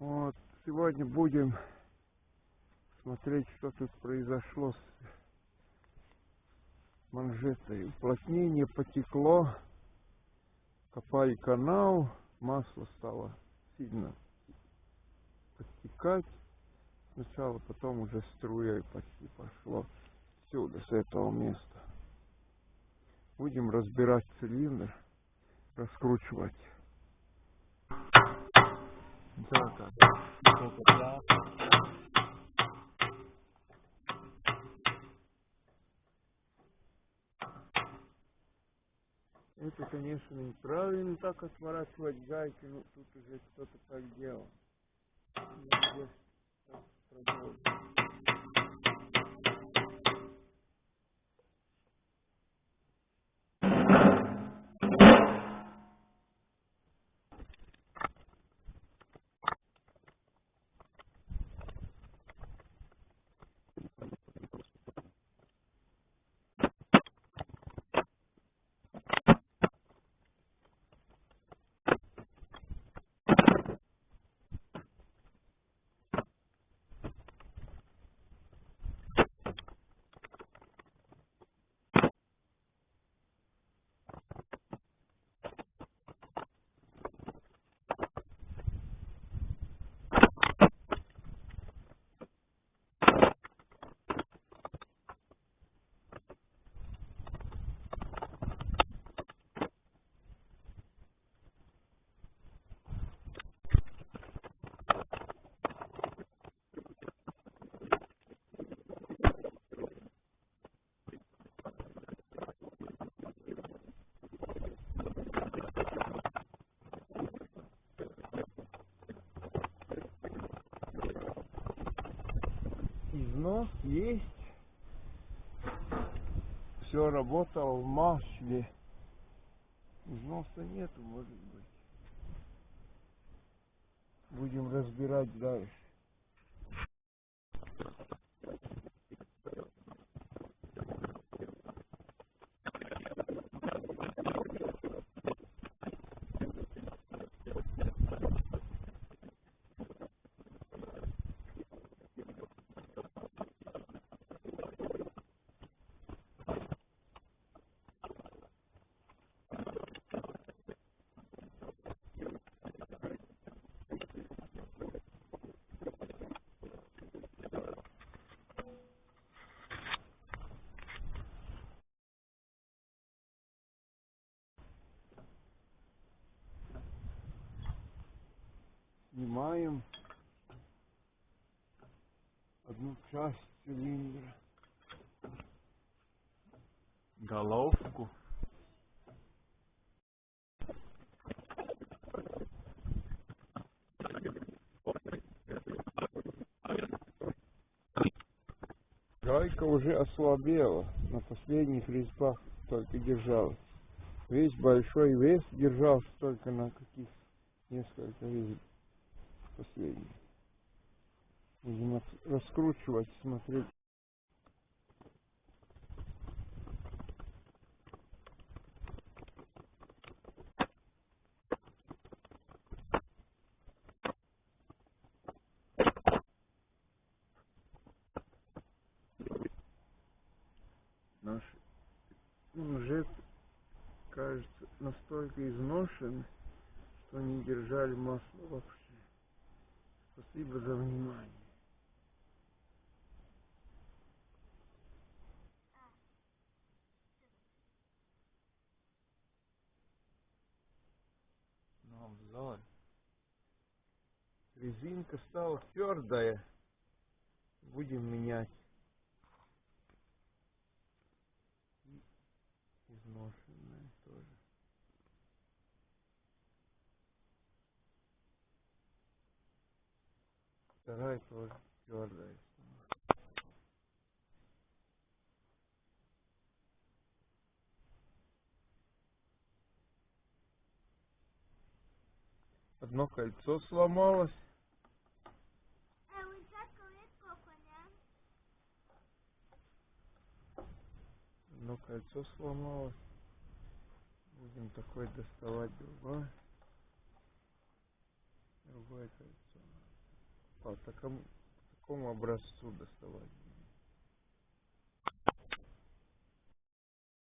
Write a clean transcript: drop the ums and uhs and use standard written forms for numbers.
Вот, сегодня будем смотреть, что тут произошло с манжетой. Уплотнение потекло, копали канал, масло стало сильно подтекать сначала, потом уже струей почти пошло сюда, с этого места. Будем разбирать цилиндр, раскручивать. Это, конечно, неправильно так отворачивать гайки, но тут уже кто-то так делал. Здесь так продолжим. Износ есть. Все работало в масле. Износа нету, может быть. Будем разбирать дальше. Снимаем одну часть цилиндра, головку. Гайка уже ослабела, на последних резьбах только держалась. Весь большой вес держался только на каких несколько резьб последних. Будем раскручивать, смотреть. Наш манжет, кажется, настолько изношен, что не держали масло вообще. Спасибо за внимание. Ну, обзор. Резинка стала твердая. Будем менять. И изношенная тоже. Вторая тоже твердая. Одно кольцо сломалось. Одно кольцо сломалось. Будем такой доставать другое. Другое кольцо. По такому образцу доставать.